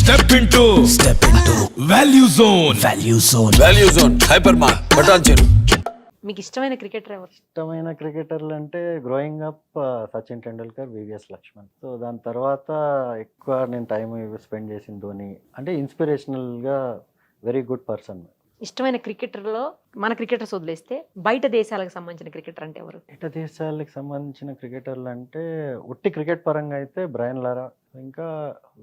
Step into Value Zone. Value Zone. Hypermart. Bhatancheru. మీకు ఇష్టమైన cricketer ఎవరు? ఇష్టమైన క్రికెటర్లు అంటే growing up Sachin Tendulkar, VVS Laxman. So దాని తర్వాత ఎక్కువ నేను టైం స్పెండ్ చేసిన ధోని. అంటే ఇన్స్పిరేషనల్గా వెరీ గుడ్ పర్సన్. ఇష్టమైన క్రికెటర్లో మన క్రికెటర్స్ వదిలేస్తే బయట దేశాలకు సంబంధించిన క్రికెటర్ అంటే ఎవరు? బయట దేశాలకు సంబంధించిన క్రికెటర్లు అంటే ఉట్టి క్రికెట్ పరంగా అయితే బ్రయన్ లారా, ఇంకా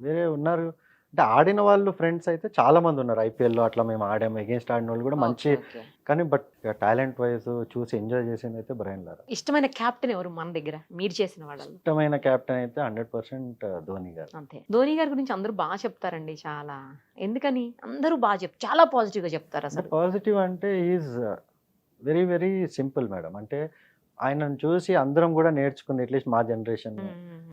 వేరే ఉన్నారు. అంటే ఆడిన వాళ్ళు ఫ్రెండ్స్ అయితే చాలా మంది ఉన్నారు. ఐపీఎల్లో అట్లా మేము ఆడాము, ఎగెన్స్ట్ ఆడిన వాళ్ళు కూడా మంచి. కానీ బట్ టాలెంట్ వైజ్ చూసి ఎంజాయ్ చేసింది అయితే బ్రయన్ లారా. ఇష్టమైన కెప్టెన్ ఎవరు మన దగ్గర మీరు చేసిన వాళ్ళలో? ఇష్టమైన కెప్టెన్ అయితే 100% ధోని గారు. అంతే. ధోని గారి గురించి అందరూ బాగా చెప్తారండి చాలా. ఎందుకని అందరూ బాగా చాలా పాజిటివ్ గా చెప్తారు. అసలు పాజిటివ్ అంటే is very very simple madam. అంటే ఆయనను చూసి అందరం కూడా నేర్చుకుంది, అట్లీస్ట్ మా జనరేషన్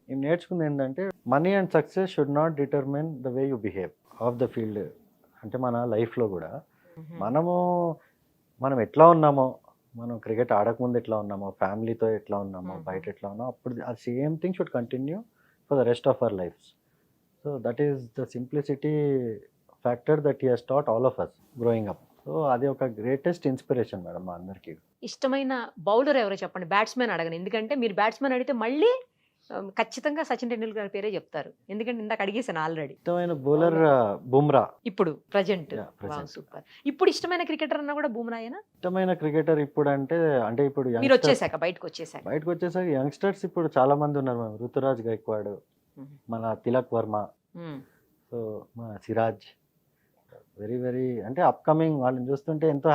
నేను నేర్చుకుంది ఏంటంటే money and success should not determine the way you behave of the field. అంటే మన లైఫ్లో కూడా మనం ఎట్లా ఉన్నామో, మనం క్రికెట్ ఆడకముందు ఎట్లా ఉన్నామో, ఫ్యామిలీతో ఎట్లా ఉన్నామో, బయట ఎట్లా ఉన్నామో, అప్పుడు ఆ same thing should continue for the rest of our lifes. So that is the simplicity factor that he has taught all of us growing up. So అది ఒక గ్రేటెస్ట్ ఇన్స్పిరేషన్ మేడం మా అందరికీ. ఇష్టమైన బౌలర్ ఎవరో చెప్పండి. బ్యాట్స్మెన్ అడగను, ఎందుకంటే మీరు బ్యాట్స్మెన్ అడిగితే మళ్ళీ ఖచ్చితంగా సచిన్ టెండూల్కర్ గారి పేరే చెప్తారు. ఎందుకంటే ఇందాక అడిగేసాను ఆల్రెడీ. ఇష్టమైన బౌలర్ బుమ్రా. ఇప్పుడు ప్రజెంట్ present. సూపర్. ఇప్పుడు ఇష్టమైన క్రికెటర్ అన్నా కూడా బుమ్రాయేనా? ఇష్టమైన క్రికెటర్ ఇప్పుడు అంటే ఇప్పుడు మీరు వచ్చేసాక బయటకు వచ్చేసాక యంగ్స్టర్స్ ఇప్పుడు చాలా మంది ఉన్నారు మేడం. రుతురాజ్ గైక్వాడ్, మన తిలక్ వర్మ, సో మన సిరాజ్, వెరీ వెరీ అంటే అప్కమింగ్ వాళ్ళని చూస్తుంటే ఎంతో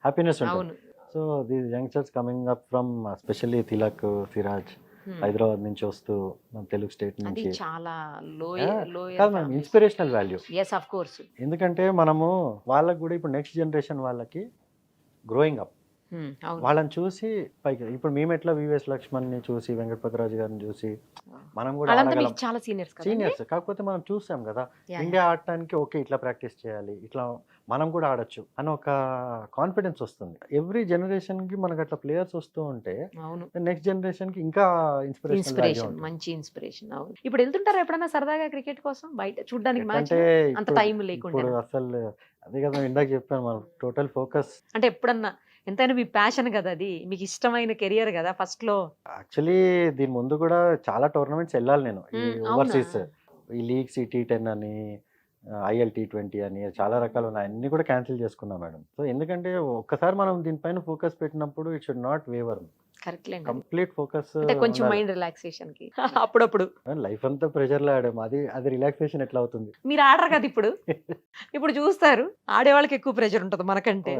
హ్యాపీనెస్ ఉంటుంది. So these youngsters coming up from specially Tilak, Siraj Hyderabad నుంచి వస్తూ మన తెలుగు స్టేట్ నుంచి చాలా inspirational value. yes of course. ఎందుకంటే మనము వాళ్ళకు కూడా ఇప్పుడు నెక్స్ట్ జనరేషన్ వాళ్ళకి గ్రోయింగ్ అప్ వాళ్ళని చూసి పైకి ఇప్పుడు మేము ఎట్లా వివిఎస్ లక్ష్మణ్ ని చూసి, వెంకటపతిరాజు గారిని చూసి మనం కూడా చాలా సీనియర్స్. కాకపోతే మనం చూసాం కదా ఇండియా ఆడటానికి ఓకే ఇట్లా ప్రాక్టీస్ చేయాలి, ఇట్లా మనం కూడా ఆడొచ్చు అని ఒక కాన్ఫిడెన్స్ వస్తుంది. ఎవ్రీ జనరేషన్ కి మనకు అట్లా ప్లేయర్స్ వస్తూ ఉంటే నెక్స్ట్ జనరేషన్ కి ఇంకా ఇన్స్పిరేషన్, మంచి ఇన్స్పిరేషన్. అవును. ఇప్పుడు వెళ్తుంటారా ఎప్పుడైనా సరదాగా క్రికెట్ కోసం బయట చూడడానికి? అంటే అంత టైం లేకుండా అసలు అదే కదా ఇందాక చెప్పాను, మనం టోటల్ ఫోకస్. అంటే ఎప్పుడన్నా ఎంతైనా మీ ప్యాషన్ కదా అది, మీకు ఇష్టమైన కెరియర్ కదా ఫస్ట్ లో. యాక్చువల్లీ దీని ముందు కూడా చాలా టోర్నమెంట్స్ వెళ్ళాలి నేను, ఈ ఓవర్సీస్, ఈ లీగ్స్, ఈ T10 అని, IL T20 అని చాలా రకాలు ఉన్నాయి. అన్ని కూడా క్యాన్సిల్ చేసుకున్నాం మేడం. సో ఎందుకంటే ఒక్కసారి మనం దీనిపైన ఫోకస్ పెట్టినప్పుడు it should not waiver. Complete focus, కొంచెం మైండ్ రిలాక్సేషన్ కి అప్పుడప్పుడు. లైఫ్ అంతా ప్రెషర్ లో ఆడాము, అది రిలాక్సేషన్ ఎట్లా అవుతుంది? మీరు ఆడరు కదా ఇప్పుడు. ఇప్పుడు చూస్తారు ఆడే వాళ్ళకి ఎక్కువ ప్రెషర్ ఉంటుంది మనకంటే.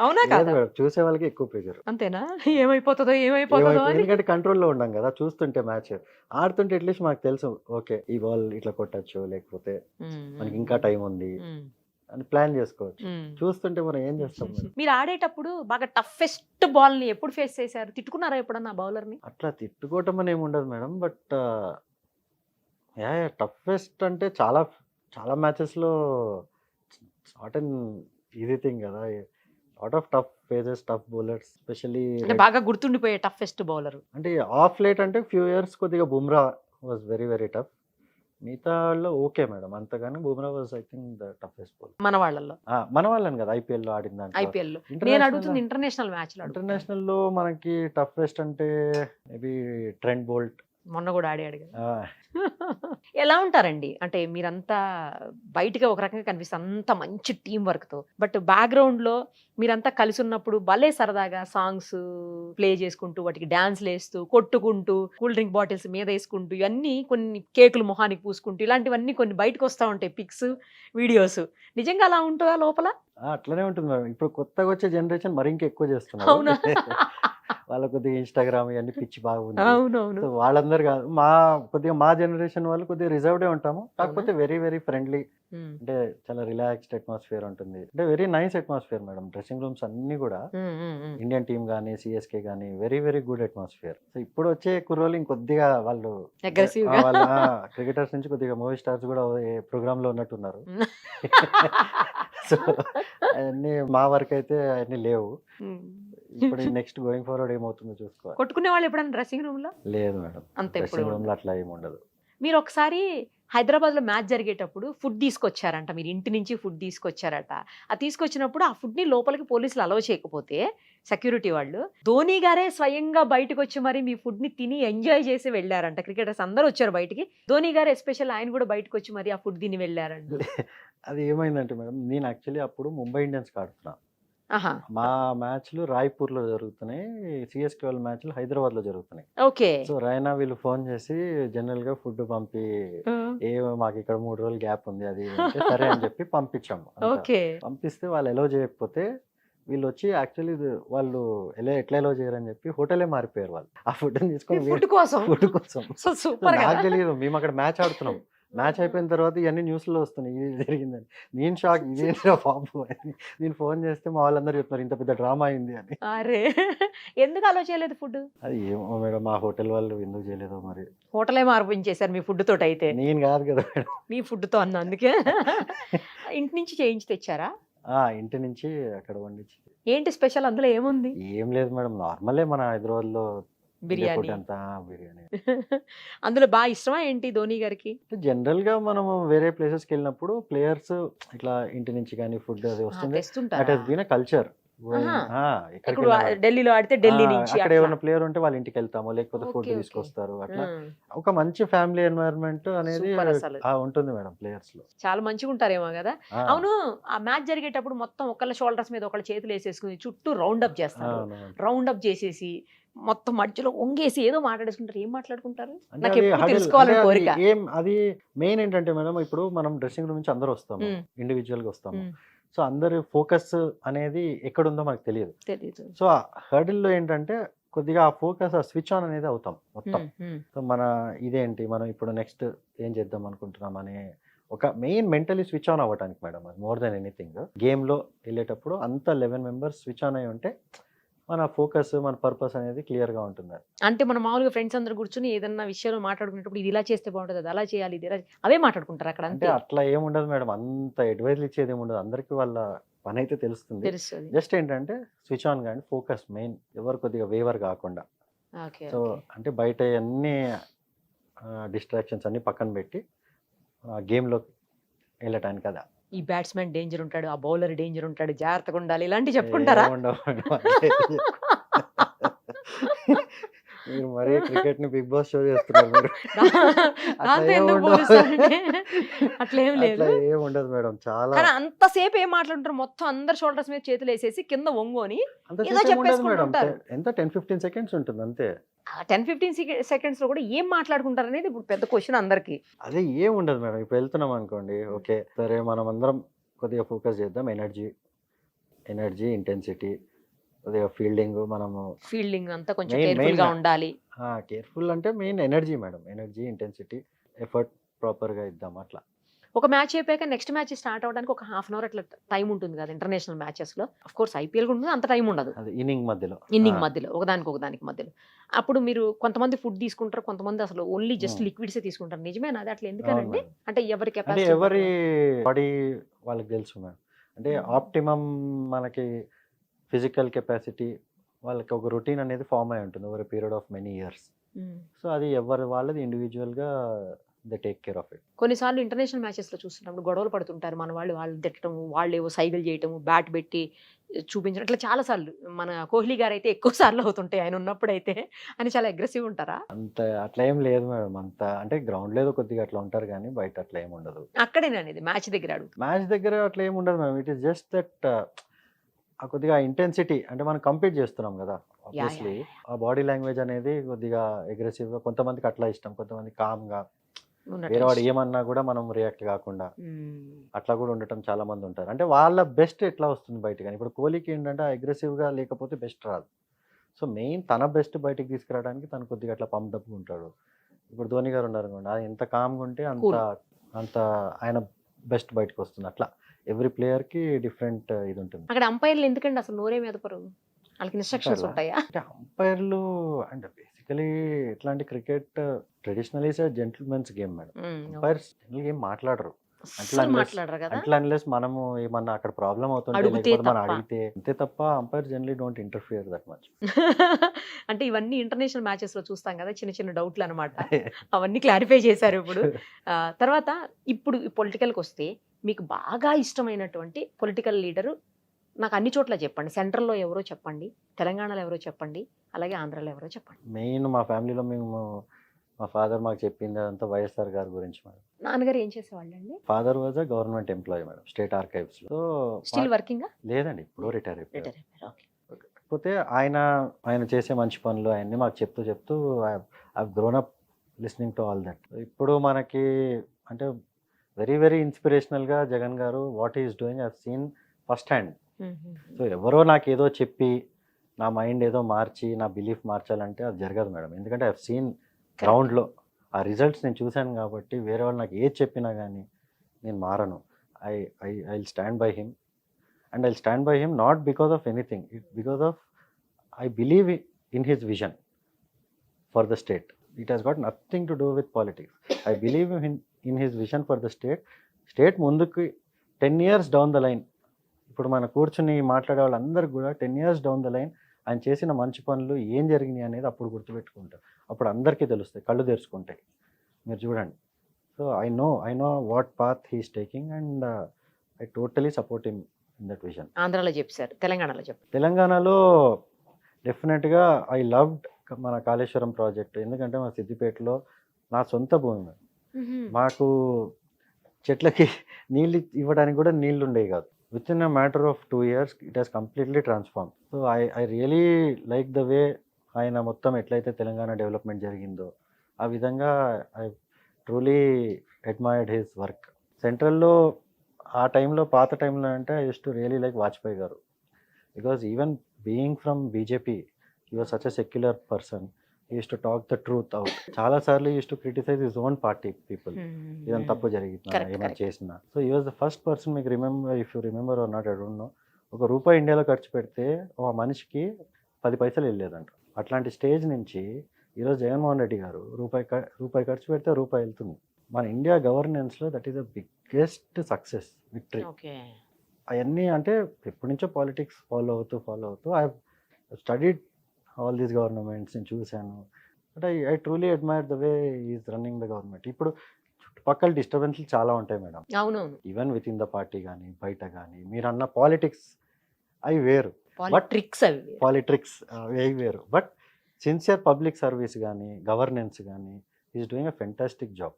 అవునా కదా? చూసే వాళ్ళకి ఎక్కువ ప్రెషర్. అంతేనా? ఏమైపోతుందో ఎందుకంటే కంట్రోల్లో ఉన్నాం కదా, చూస్తుంటే మ్యాచ్ ఆడుతుంటే అట్లీస్ట్ మాకు తెలుసు ఓకే ఈ బాల్ ఇట్లా కొట్టచ్చు, లేకపోతే మనకి ఇంకా టైం ఉంది అని ప్లాన్ చేసుకోవచ్చు. చూస్తుంటే మనం ఏం చేస్తాం? మీరు ఆడేటప్పుడు బాగా టఫెస్ట్ బాల్ ని ఎప్పుడు ఫేస్ చేశారు? తిట్టుకున్నారా ఎప్పుడన్నా బౌలర్ ని? అట్లా తిట్టుకోవటం అని ఏమి ఉండదు మేడం. బట్ టఫెస్ట్ అంటే చాలా చాలా మ్యాచెస్ లో నాట్ అన్ ఈజీ థింగ్ కదా. Lot of tough phases, tough bowlers, specially బాగా గుర్తుండిపోయే టఫెస్ట్ బౌలర్ అంటే ఆఫ్ లేట్ అంటే ఫ్యూ ఇయర్స్ కొద్దిగా Bumrah was very very tough. మిగతా వాళ్ళు ఓకే మేడం, అంతగాని Bumrah was I think the toughest bowler మన వాళ్ళలో. మన వాళ్ళని కదా ఐపీఎల్ లో ఆడిన దాంట్లో. ఐపీఎల్ లో నేను అడుగుతుంది ఇంటర్నేషనల్ మ్యాచ్ లో. ఇంటర్నేషనల్ లో మనకి టఫెస్ట్ అంటే మేబీ ట్రెంట్ బోల్ట్. మొన్న కూడా ఆడాడు కదా. ఎలా ఉంటారండి అంటే మీరంతా బయటగా ఒక రకంగా కనిపిస్తారు అంత మంచి టీం వర్క్ తో, బట్ బ్యాక్గ్రౌండ్ లో మీరంతా కలిసి ఉన్నప్పుడు భలే సరదాగా సాంగ్స్ ప్లే చేసుకుంటూ, వాటికి డాన్స్లు వేస్తూ, కొట్టుకుంటూ, కూల్ డ్రింక్ బాటిల్స్ మీద వేసుకుంటూ, ఇవన్నీ కొన్ని కేకులు మొహానికి పూసుకుంటూ, ఇలాంటివన్నీ కొన్ని బయటకు వస్తూ ఉంటాయి పిక్స్, వీడియోస్. నిజంగా అలా ఉంటుందా లోపల? అట్లనే ఉంటుంది మేడం. ఇప్పుడు కొత్తగా వచ్చే జనరేషన్ మరి ఇంకా ఎక్కువ చేస్తున్నారు. అవునా? వాళ్ళ కొద్దిగా ఇన్స్టాగ్రామ్ ఇవన్నీ పిచ్చి బాగుంది. అవునవును. వాళ్ళందరూ కాదు, కొద్దిగా మా జనరేషన్ వాళ్ళు కొద్దిగా రిజర్వ్డే ఉంటాము. కాకపోతే వెరీ వెరీ ఫ్రెండ్లీ, అంటే చాలా రిలాక్స్డ్ అట్మాస్ఫియర్ ఉంటుంది. అంటే very nice atmosphere madam. Dressing rooms అన్ని కూడా ఇండియన్ టీమ్ గానీ, సిఎస్కే గానీ very very good atmosphere. So ఇప్పుడు వచ్చే కుర్రోలు ఇంకొద్దిగా వాళ్ళు వాళ్ళ క్రికెటర్స్ నుంచి కొద్దిగా మూవీ స్టార్స్ కూడా ప్రోగ్రామ్ లో ఉన్నట్టున్నారు. సో అవన్నీ మా వరకు అయితే అవన్నీ లేవు. ఇప్పుడు నెక్స్ట్ గోయింగ్ ఫార్వర్డ్ ఏమవుతుందో చూసుకోవాలి. కొట్టుకునే వాళ్ళు ఎప్పుడైనా డ్రెస్సింగ్ రూమ్ లో? లేదు మేడం, అంతే. డ్రెస్సింగ్ రూమ్ లో అట్లా ఏమి ఉండదు. మీరు ఒకసారి హైదరాబాద్ లో మ్యాచ్ జరిగేటప్పుడు ఫుడ్ తీసుకొచ్చారంట, మీరు ఇంటి నుంచి ఫుడ్ తీసుకొచ్చారట. ఆ తీసుకొచ్చినప్పుడు ఆ ఫుడ్ ని లోపలికి పోలీసులు అలౌ చేయకపోతే సెక్యూరిటీ వాళ్ళు, ధోని గారే స్వయంగా బయటకు వచ్చి మరి మీ ఫుడ్ ని తిని ఎంజాయ్ చేసి వెళ్ళారంట. క్రికెటర్స్ అందరూ వచ్చారు బయటికి, ధోని గారు ఎస్పెషల్ ఆయన కూడా బయటకు వచ్చి మరి ఆ ఫుడ్ తిని వెళ్ళారంట. అది ఏమైందంటే మేడం, నేను యాక్చువల్లీ అప్పుడు ముంబై ఇండియన్స్ ఆడుతున్నా. ఆహా, మా మ్యాచ్లు రాయ్పూర్లో జరుగుతున్నాయి, సిఎస్కే వాళ్ళ మ్యాచ్లు హైదరాబాద్లో జరుగుతున్నాయి. ఓకే. సో రైనా వీళ్ళు ఫోన్ చేసి జనరల్గా ఫుడ్ పంపి, ఏ మాకు ఇక్కడ 3 రోజులు గ్యాప్ ఉంది అది ఇది అంటే సరే అని చెప్పి పంపించాము అంతా. ఓకే. పంపిస్తే వాళ్ళు ఎలో చేయకపోతే వీళ్ళు వచ్చి యాక్చువల్లీ వాళ్ళు ఎట్లా ఎలో చేయరని చెప్పి హోటలే మారిపోయారు వాళ్ళు. ఆ ఫుడ్ తీసుకొని ఫుడ్ కోసం. ఫుడ్ కోసం. సో సూపర్ నాకు కదా. తెలియదు, మేము అక్కడ మ్యాచ్ ఆడుతున్నాం. మ్యాచ్ అయిపోయిన తర్వాత ఇవన్నీ న్యూస్లో వస్తున్నాయి, ఇది జరిగిందని. నేను షాక్, ఇదేంటో బాబు అని. నేను ఫోన్ చేస్తే మా వాళ్ళందరూ చెప్తున్నారు ఇంత పెద్ద డ్రామా అయింది అని. అరే, ఎందుకు అలో చేయలేదు ఫుడ్? అది ఏమో మేడం, మా హోటల్ వాళ్ళు ఎందుకు చేయలేదో మరి. హోటలే మార్పించేశారు మీ ఫుడ్ తోటి అయితే. నేను కాదు కదా మేడం. మీ ఫుడ్ తో అన్న అందుకే. ఇంటి నుంచి చేయించి తెచ్చారా? ఇంటి నుంచి అక్కడ వండించి. ఏంటి స్పెషల్ అందులో ఏముంది? ఏం లేదు మేడం, నార్మలే మన హైదరాబాద్లో బిర్యానీ. ఫుడ్ అంతా బిర్యానీ. అందులో బాగా ఇష్టమా ఏంటి ధోని గారికి? జనరల్ గా మనము వేరే ప్లేసెస్ కి వెళ్ళినప్పుడు ప్లేయర్స్ ఇట్లా ఇంటి నుంచి కానీ ఫుడ్ అది వస్తుంది. దట్ తెస్తుంటారా? Has been a culture. ఇప్పుడు ఢిల్లీలో ఆడితే ఢిల్లీ నుంచి అక్కడ అట్లా. ఏమైనా ప్లేయర్ ఉంటే వాళ్ళ ఇంటికి వెళ్తాము, లేకపోతే ఫుడ్ ఓకే, ఓకే. తీసుకొస్తారు. అట్లా ఉమ్, ఒక మంచి ఫ్యామిలీ ఎన్వైరన్మెంట్ అనేది సూపర్ అసలు. ఉంటుంది మేడం ప్లేయర్స్ లో. చాలా మంచిగా ఉంటారేమో కదా. ఆ, అవును, ఆ మ్యాచ్ జరిగేటప్పుడు మొత్తం ఒకళ్ళ షోల్డర్స్ మీద ఒకళ్ళ చేతులు వేసేసుకుని చుట్టూ రౌండ్ అప్ చేస్తారు. అవును. రౌండ్ అప్ చేసేసి మొత్తం మధ్యలో వంగేసి ఏదో మాట్లాడేసుకుంటారు. ఏం మాట్లాడుకుంటారు? అంటే నాకు అది ఎప్పుడు huddle, తెలుసుకోవాలని అంటే అది కోరిక. అది మెయిన్ ఏంటంటే మేడం, ఇప్పుడు మనం డ్రెస్సింగ్ రూమ్ నుంచి అందరూ వస్తాము, ఉమ్, ఇండివిజువల్ గా వస్తాము. ఉమ్, సో అందరి ఫోకస్ అనేది ఎక్కడుందో మనకు తెలియదు. తెలీదు. సో ఆ హర్డిల్లో ఏంటంటే కొద్దిగా ఆ ఫోకస్, ఆ స్విచ్ ఆన్ అనేది అవుతాం మొత్తం. ఉమ్, ఉమ్, సో మన ఇదేంటి, మనం ఇప్పుడు నెక్స్ట్ ఏం చేద్దాం అనుకుంటున్నాం అనే ఒక మెయిన్ మెంటలీ స్విచ్ ఆన్ అవ్వడానికి మేడం, అది మోర్ దెన్ ఎనీథింగ్. గేమ్లో వెళ్ళేటప్పుడు అంత 11 మెంబర్స్ స్విచ్ ఆన్ అయి ఉంటే మన ఫోకస్, మన పర్పస్ అనేది క్లియర్గా ఉంటుంది. అంటే మనం మామూలుగా ఫ్రెండ్స్ అందరు కూర్చుని ఏదన్నా విషయంలో మాట్లాడుకునేటప్పుడు ఇది ఇలా చేస్తే బాగుంటుంది, అది అలా చేయాలి, ఇది ఇలా అవే మాట్లాడుకుంటారు అక్కడ. అంటే అంతే అట్లా ఏముండదు మేడం, అంత అడ్వైజ్లు ఇచ్చేది ఏముండదు, అందరికీ వాళ్ళ పని అయితే తెలుస్తుంది. తెలుస్తుంది. జస్ట్ ఏంటంటే స్విచ్ ఆన్ కానీ ఫోకస్ మెయిన్, ఎవరు కొద్దిగా వేవర్ కాకుండా. Okay, so okay. అంటే బయట అన్ని డిస్ట్రాక్షన్స్ అన్ని పక్కన పెట్టి గేమ్లోకి వెళ్ళటానికి కదా. ఈ బ్యాట్స్మెన్ డేంజర్ ఉంటాడు, ఆ బౌలర్ డేంజర్ ఉంటాడు, జాగ్రత్తగా ఉండాలి, ఇలాంటివి చెప్పుకుంటారా? ఏముండవు మేడం, అట్లే మీరు మరీ క్రికెట్ ని బిగ్ బాస్ షో చేస్తున్నారు మీరు. దాంతో ఎందుకు ఏముండవు. పోలుస్తారంటే అట్లా ఏం లేదు. అట్లా ఏం ఉండదు మేడం, చాలా కానీ అంతసేపు ఏం మాట్లాడుంటారు, మొత్తం అందరు షోల్డర్స్ మీద చేతులు వేసేసి కింద వంగోని అంతసేపు ఏదో ఏం ఉండదు చెప్పేసుకుంటూ మేడం. ఉంటారు. ఎంత 10-15 సెకండ్స్ ఉంటుంది అంతే. 10-15 సెకండ్స్ లో కూడా ఏం మాట్లాడుకుంటారు అనేది ఇప్పుడు పెద్ద క్వశ్చన్ అందరికి. అదే ఏం ఉండదు మేడం. ఇప్పుడు వెళ్తున్నాం అనుకోండి, ఓకే సరే మనం అందరం కొద్దిగా ఫోకస్ చేద్దాం, ఎనర్జీ ఇంటెన్సిటీ, కొద్దిగా ఫీల్డింగ్, మనము ఫీల్డింగ్ అంతా కొంచెం Main- కేర్ఫుల్ గా main- ఉండాలి. కేర్ఫుల్ అంటే main energy madam, energy intensity, effort ప్రాపర్గా ఇద్దాం అట్లా. ఒక మ్యాచ్ అయిపోయాక నెక్స్ట్ మ్యాచ్ స్టార్ట్ అవడానికి ఒక హాఫ్ అన్ అవర్ అట్లా టైం ఉంటుంది కదా ఇంటర్నేషనల్ మ్యాచెస్ లో. అఫ్ కోర్స్ ఐపీఎల్ ఉంటుంది, అంత టైం ఉండదు అది ఇన్నింగ్ మధ్యలో. ఇన్నింగ్ మధ్యలో, ఒకదానికి మధ్యలో. అప్పుడు మీరు కొంతమంది ఫుడ్ తీసుకుంటారు, కొంతమంది అసలు ఓన్లీ జస్ట్ లిక్విడ్స్ తీసుకుంటారు. నిజమేనా అది? అట్లా అవును ఎందుకనండి? మేడం. అంటే ఎవరి అంటే కెపాసిటీ ఎవరి బాడీ వాళ్ళకి తెలుసు మేడం. అంటే Hmm. ఆప్టిమమ్ మనకి ఫిజికల్ కెపాసిటీ, వాళ్ళకి ఒక రొటీన్ అనేది ఫామ్ అయి ఉంటుంది over period of many years. So అది ఎవరి వాళ్ళది ఇండివిజువల్గా they take care of it. కొన్నిసార్లు ఇంటర్నేషనల్ మ్యాచెస్ లో చూస్తున్నప్పుడు గొడవలు పడుతుంటారు, మన వాళ్ళు తిట్టడము, వాళ్ళు ఏవో సైకిల్ చేయటము, బ్యాట్ పెట్టి చూపించడం, ఇట్లా చాలా సార్లు. మన కోహ్లీ గారు అయితే ఎక్కువ సార్లు అవుతుంటాయి ఆయన ఉన్నప్పుడు అయితే, అని చాలా అగ్రెసివ్ ఉంటారా? అంత అట్లా ఏం లేదు మేడం, అంత అంటే గ్రౌండ్ లేదో కొద్దిగా అట్లా ఉంటారు కానీ బయట అట్లా ఏమి ఉండదు. అక్కడేనండి మ్యాచ్ దగ్గర అడుగుతుంది. మ్యాచ్ దగ్గర అట్లా ఏమి ఉండదు madam. It is just that ఆ కొద్దిగా ఇంటెన్సిటీ, అంటే మనం కంపీట్ చేస్తున్నాం కదా, ఆబ్వియస్లీ ఆ బాడీ లాంగ్వేజ్ అనేది కొద్దిగా అగ్రెసివ్గా, కొంతమందికి అట్లా ఇష్టం, కొంతమంది కామ్గా, వేరే వాడు ఏమన్నా కూడా మనం రియాక్ట్ కాకుండా అట్లా కూడా ఉండటం చాలా మంది ఉంటారు. అంటే వాళ్ళ బెస్ట్ ఎట్లా వస్తుంది బయట. కానీ ఇప్పుడు కోహ్లీకి ఏంటంటే అగ్రెసివ్గా లేకపోతే బెస్ట్ రాదు. సో మెయిన్ తన బెస్ట్ బయటికి తీసుకురావడానికి తను కొద్దిగా అట్లా పంప్డప్గా ఉంటాడు. ఇప్పుడు ధోని గారు ఉన్నారు అనుకోండి, ఆయన ఎంత కామ్గా ఉంటే అంత ఆయన బెస్ట్ బయటకు వస్తుంది. అట్లా ఎవ్రీ ప్లేయర్కి డిఫరెంట్ ఇది ఉంటుంది. అక్కడ అంపైర్లు ఎందుకండి అసలు నోరే మెదపరు? వాళ్ళకి ఇన్స్ట్రక్షన్స్ ఉంటాయా? అంటే అంపైర్లు అంటే బేసికలీ ఇట్లాంటి cricket traditional is gentlemen's game madam. Umpires general game మాట్లాడరు. అస్సలు మాట్లాడరు కదా. అట్లా అన్లెస్ మనము ఏమన్నా అక్కడ ప్రాబ్లం అవుతుంటే అడిగితే లేకపోతే మనం తప్ప. అడిగితే అంతే తప్ప umpire generally don't interfere that much. అంటే ఇవన్నీ ఇంటర్నేషనల్ మ్యాచెస్ లో చూస్తాం కదా, చిన్న చిన్న డౌట్లు అనమాట. అవన్నీ క్లారిఫై చేశారు ఇప్పుడు. తర్వాత ఇప్పుడు పొలిటికల్కి వస్తే మీకు బాగా ఇష్టమైనటువంటి పొలిటికల్ లీడరు నాకు అన్ని చోట్ల చెప్పండి. సెంట్రల్లో ఎవరో చెప్పండి, తెలంగాణలో ఎవరో చెప్పండి, అలాగే ఆంధ్రాలో ఎవరో చెప్పండి. మెయిన్ మా ఫ్యామిలీలో మా ఫాదర్ మాకు చెప్పింది అదంతా వైఎస్ఆర్ గారి గురించి మేడం. నాన్నగారు ఏం చేసేవాళ్ళండి? Father was a government employee madam, state archives లో. Still working? లేదండి, ఇప్పుడు రిటైర్ అయిపోయారు. రిటైర్ అయిపోయారు. ఓకే. కాకపోతే ఆయన చేసే మంచి పనులు అవన్నీ మాకు చెప్తూ I grown up listening to all that. ఇప్పుడు మనకి అంటే వెరీ వెరీ ఇన్స్పిరేషనల్గా జగన్ గారు what is doing I seen first hand. So ఎవరో నాకు ఏదో చెప్పి నా మైండ్ ఏదో మార్చి నా బిలీఫ్ మార్చాలంటే అది జరగదు మేడం. ఎందుకంటే ఐ సీన్ గ్రౌండ్లో ఆ రిజల్ట్స్ నేను చూశాను కాబట్టి వేరే వాళ్ళు నాకు ఏది చెప్పినా కానీ నేను మారను. I I stand by him and I stand by him not because of anything, because of I believe in his vision for the state. It has got nothing to do with politics. I believe in his vision for the state ముందుకు 10 years down the line. ఇప్పుడు మన కూర్చుని మాట్లాడే వాళ్ళందరూ కూడా 10 years down the line ఆయన చేసిన మంచి పనులు ఏం జరిగినాయి అనేది అప్పుడు గుర్తుపెట్టుకుంటారు. అప్పుడు అందరికీ తెలుస్తాయి, కళ్ళు తెరుచుకుంటాయి. మీరు చూడండి. So I know what path he's taking and I totally support him in that vision. ఆంధ్రాలో చెప్పారు, తెలంగాణలో చెప్పారు. తెలంగాణలో డెఫినెట్గా ఐ లవ్డ్ మన కాళేశ్వరం ప్రాజెక్ట్. ఎందుకంటే మా సిద్దిపేటలో నా సొంత భూమి. మాకు చెట్లకి నీళ్ళు ఇవ్వడానికి కూడా నీళ్ళు ఉండేవి కాదు. Within a matter of 2 years it has completely transform. So I really like the way ఆయన మొత్తం ఎట్లయితే తెలంగాణ డెవలప్మెంట్ జరిగిందో ఆ విధంగా I truly admired his work. సెంట్రల్లో ఆ టైంలో పాత టైంలో అంటే I use to really like Vajpayee garu. Because even being from BJP he was such a secular person. He use to talk the truth out. చాలాసార్లు use to criticise his own party people. ఏదైనా తప్పు జరిగిందా, ఏమైనా చేసినా. So he was the first person. మీకు if you remember or not, I don't know, ₹1 ఇండియాలో ఖర్చు పెడితే ఒక మనిషికి 10 పైసలు వెళ్ళేదంట. అట్లాంటి స్టేజ్ నుంచి ఈరోజు జగన్మోహన్ రెడ్డి గారు రూపాయి ఖర్చు పెడితే రూపాయి వెళ్తుంది. మన ఇండియా గవర్నెన్స్లో that is the biggest success, victory. అవన్నీ అంటే ఎప్పటి నుంచో పాలిటిక్స్ ఫాలో అవుతూ I studied all these governments నేను చూశాను. But I truly admire the way is running the government. ఇప్పుడు చుట్టుపక్కల డిస్టర్బెన్స్లు చాలా ఉంటాయి మేడం. అవునవును. Even within the party కానీ బయట కానీ మీరు అన్న పాలిటిక్స్ అవి వేరు, పాలిట్రిక్స్ అవి వేరు. బట్ సిన్సియర్ పబ్లిక్ సర్వీస్ కానీ గవర్నెన్స్ కానీ is doing a fantastic job.